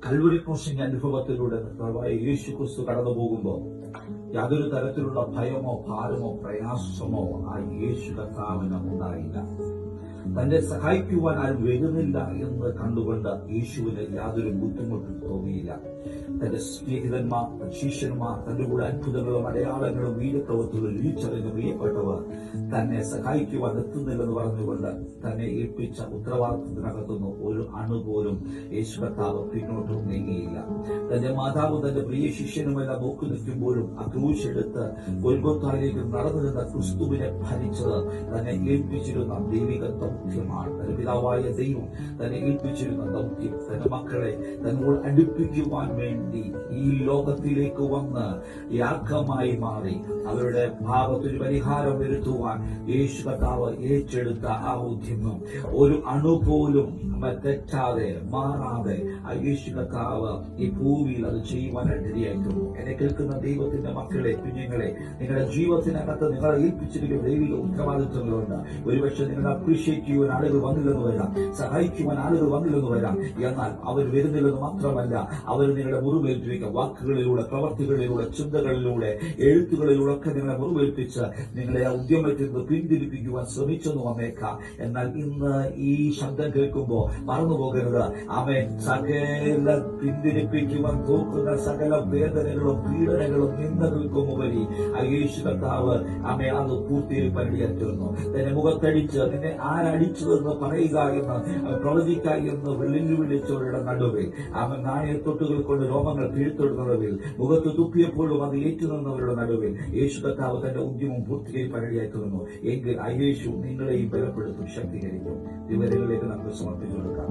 Kalvari crossing അനുഭവത്തിലൂടെ കർത്താവായ യേശു ക്രിസ്തു കടന്നു പോകുമ്പോൾ യാതൊരു തരത്തിലുള്ള ഭയമോ ഭാരമോ പ്രയാസമോ ആ യേശു കർത്താവിന് ഉണ്ടായില്ല. തന്നെ സഹായിക്കുവാൻ ആരും വരുന്നില്ല എന്ന് കണ്ടുകൊണ്ട് യേശുവിന് യാതൊരു ബുദ്ധിമുട്ടും തോന്നിയില്ല. തന്റെ സ്നേഹിതന്മാർ, ശിഷ്യന്മാർ, തന്റെ കൂടെ അത്ഭുതങ്ങളും അടയാളങ്ങളും വീര്യപ്രവൃത്തികളും തിരിച്ചറിഞ്ഞ് പ്രിയപ്പെട്ടവർ തന്നെ സഹായിക്കുവാൻ എത്തുന്നില്ലെന്ന് പറഞ്ഞുകൊണ്ട് തന്നെ ഏൽപ്പിച്ച ഉത്തരവാദിത്തത്തിനകത്തുനിന്ന് ഒരു അണുപോലും യേശു കർത്താവ് പിന്നോട്ട് നീങ്ങിയില്ല. തന്റെ മാതാവും തന്റെ പ്രിയ ശിഷ്യനുമെല്ലാം നോക്കി നിൽക്കുമ്പോഴും ആ ക്രൂശെടുത്ത് ഗൊൽഗോഥായിലേക്ക് നടന്നു നിന്ന ക്രിസ്തുവിനെ ഭരിച്ചത് തന്നെ ഏൽപ്പിച്ചിരുന്ന ദൈവിക ദൗത്യമാണ്. തന്റെ പിതാവായ ദൈവം തന്നെ ഏൽപ്പിച്ചിരുന്ന ദൗത്യം തന്റെ മക്കളെ തന്നോട് അടുപ്പിക്കുവാൻ വേണ്ടി ഈ ലോകത്തിലേക്ക് വന്ന് യാഗമായി മാറി അവരുടെ പാപത്തിന് പരിഹാരം വരുത്തുവാൻ യേശു കർത്താവ് ഏറ്റെടുത്ത ആ ഉദ്യമം ഒരു അണു പോലും തെറ്റാതെ മാറാതെ ആ യേശു കർത്താവ് ഈ ഭൂമിയിൽ അത് ചെയ്യുവാനായിട്ട് ഇടയായിട്ടുണ്ട്. എന്നെ കേൾക്കുന്ന ദൈവത്തിന്റെ മക്കളെ, കുഞ്ഞുങ്ങളെ, നിങ്ങളുടെ ജീവിതത്തിനകത്ത് നിങ്ങളെ ഏൽപ്പിച്ചിരിക്കുന്ന ദൈവിക ഉത്തരവാദിത്വങ്ങളുണ്ട്. ഒരുപക്ഷെ നിങ്ങളെ അപ്രീഷിയേറ്റ് ചെയ്യുവാൻ ആളുകൾ വന്നില്ലെന്ന് വരാം, സഹായിക്കുവാൻ ആളുകൾ വന്നില്ലെന്ന് വരാം. എന്നാൽ അവർ വരുന്നില്ലെന്ന് മാത്രമല്ല, അവർ നിങ്ങളുടെ മുറിവേൽപ്പിക്കുക വാക്കുകളിലൂടെ, പ്രവർത്തികളിലൂടെ, ചിന്തകളിലൂടെ, എഴുത്തുകളിലൂടെ ഒക്കെ നിങ്ങളെ മുറിവേൽപ്പിച്ച് നിങ്ങളെ ആ ഉദ്യമത്തിൽ നിന്ന് പിന്തിരിപ്പിക്കുവാൻ ശ്രമിച്ചെന്ന് വന്നേക്കാം. എന്നാൽ ഇന്ന് ഈ ശബ്ദം കേൾക്കുമ്പോൾ മറന്നു പോകരുത്, അവൻ സകല പിന്തിരിപ്പിക്കുവാൻ നോക്കുന്ന സകല വേദനകളും പീഡനങ്ങളും നിന്ദകൾക്കും ഉപരി ആ യേശു കർത്താവ് അവൻ അത് പൂർത്തീകരിക്കാൻ ഇടയായിത്തീർന്നു. തന്നെ മുഖത്തടിച്ച് നിന്നെ ആരടിച്ചതെന്ന് പറയുക എന്ന് പ്രവചിക്കുക എന്ന് വെല്ലുവിളിച്ചവരുടെ നടുവിൽ അവൻ നാണയത്തൊട്ടുകൾ കൊണ്ട് രോമങ്ങൾ കീഴ്ത്തൊടുന്നവരിൽ മുഖത്ത് തുപ്പിയപ്പോഴും അത് ഏറ്റുനിന്നവരുടെ നടുവിൽ യേശു കർത്താവ് തന്റെ ഉദ്യമം പൂർത്തീകരിക്കാൻ ഇടയായിത്തീർന്നു. എങ്കിൽ ആ യേശു നിങ്ങളെയും ബലപ്പെടുത്തും, ശക്തീകരിക്കും. വിവരങ്ങളിലേക്ക് നമുക്ക് സമർപ്പിച്ചു കൊടുക്കാം.